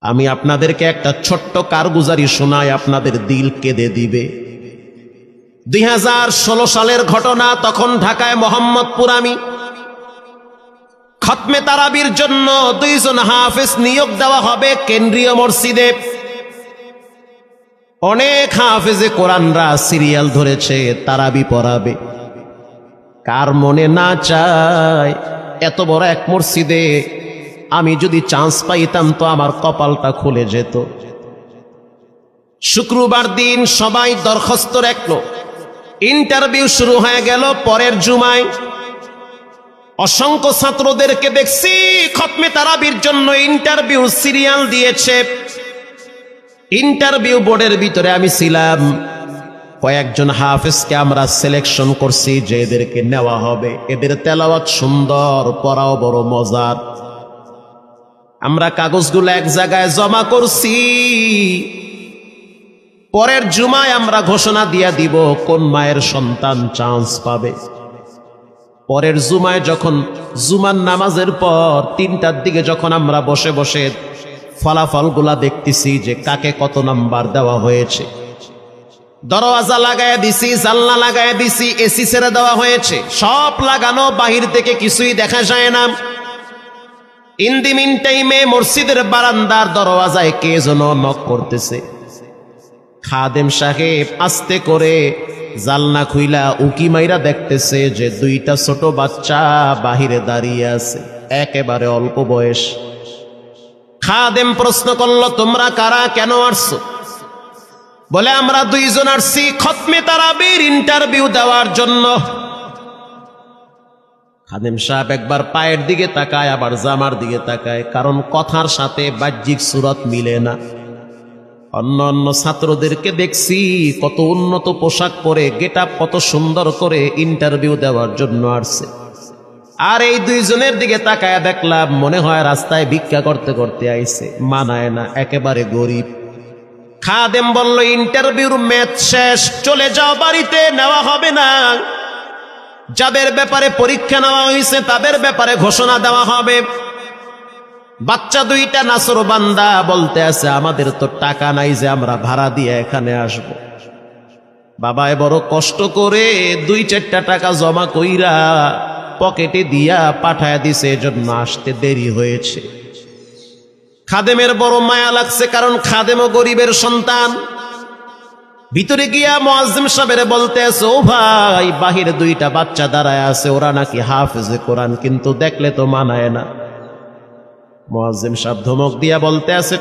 আমি আপনাদেরকে একটা ছোট্ট কারগুজারি শোনাই, আপনাদের দিল কেঁদে দিবে। 2016 সালের ঘটনা। তখন ঢাকায় মোহাম্মদপুর আমি খতমে তারাবির জন্য 2 জন হাফেজ নিয়োগ দেওয়া হবে কেন্দ্রীয় মসজিদে। অনেক হাফেজে কোরআনরা সিরিয়াল ধরেছে তারাবি পড়াবে। কার মনে না চায় এত বড় এক মসজিদে আমি যদি চান্স পাইতাম তো আমার কপালটা খুলে যেত। শুক্রবার দিন সবাই দরখাস্ত রাখলো, ইন্টারভিউ শুরু হয়ে গেল। পরের জুমায় অসংখ্য ছাত্রদেরকে দেখছি খতমে তারাবির জন্য ইন্টারভিউ সিরিয়াল দিয়েছে। ইন্টারভিউ বোর্ডের ভিতরে আমি ছিলাম। কয়েকজন হাফেজকে আমরা সিলেকশন করছি যে এদেরকে নেওয়া হবে। এদের তেলাওয়াত সুন্দর, পড়াও বড় মজার। আমরা কাগজগুলো এক জায়গায় জমা করছি। পরের জুমায় আমরা ঘোষণা দিয়ে দিব কোন মায়ের সন্তান চান্স পাবে। পরের জুমায় যখন জুমার নামাজের পর 3টার দিকে যখন আমরা বসে বসে ফলাফলগুলা দেখতেছি যে কাকে কত নাম্বার দেওয়া হয়েছে, দরওয়াজা লাগায় দিছি, জানলা লাগায় দিছি, এসি ছেড়ে দেওয়া হয়েছে, সব লাগানো, বাহির থেকে কিছুই দেখা যায় না। ইন দি মিন টাইমে মসজিদের বারান্দার দরওয়াজায় কে যেন নক করতেছে। খাদেম সাহেব আস্তে করে জালনা খুইলা উকি মাইরা দেখতেছে যে 2টা ছোট বাচ্চা বাহিরে দাঁড়িয়ে আছে, একেবারে অল্প বয়স। খাদেম প্রশ্ন করলো, তোমরা কারা, কেন আসছো? বলে, আমরা 2 জন আসছি খতমে তারাবির ইন্টারভিউ দেওয়ার জন্য। খাদেম সাহেব একবার পায়ের দিকে তাকায়, আবার জামার দিকে তাকায়, কারণ কথার সাথে বাহ্যিক সুরত মিলে না। অন্য অন্য ছাত্রদেরকে দেখছি কত উন্নত পোশাক পরে, গেটআপ কত সুন্দর করে ইন্টারভিউ দেওয়ার জন্য আসছে। আর এই 2 জনের দিকে তাকায় দেখলাম মনে হয় রাস্তায় ভিক্ষা করতে করতে আইছে, মানায় না, একেবারে গরিব। খাদেম বলল, ইন্টারভিউর ম্যাচ শেষ, চলে যাও বাড়িতে, নেওয়া হবে না। যাদের ব্যাপারে পরীক্ষা নেওয়া হয়েছে তাদের ব্যাপারে ঘোষণা দেওয়া হবে। বাচ্চা 2টা নাসরবান্দা বলতে আছে, আমাদের তো টাকা নাই যে আমরা ভাড়া দিয়ে এখানে আসব। বাবায় বড় কষ্ট করে 2-4টা টাকা জমা কইরা পকেটে দিয়া পাঠায় দিছে, এজন্য আসতে দেরি হয়েছে। খাদেমের বড় মায়া লাগছে, কারণ খাদেমও গরিবের সন্তান। ভিতরে গিয়া মুয়াজ্জিম সাহেবের বলতে আছে, ও ভাই, বাহিরে 2টা বাচ্চা দাঁড়ায় আছে, ওরা নাকি হাফেজে কোরআন, কিন্তু দেখলে তো মানায় না। মুয়াজ্জিম সাহেব ধমক দিয়া বলতে আছে,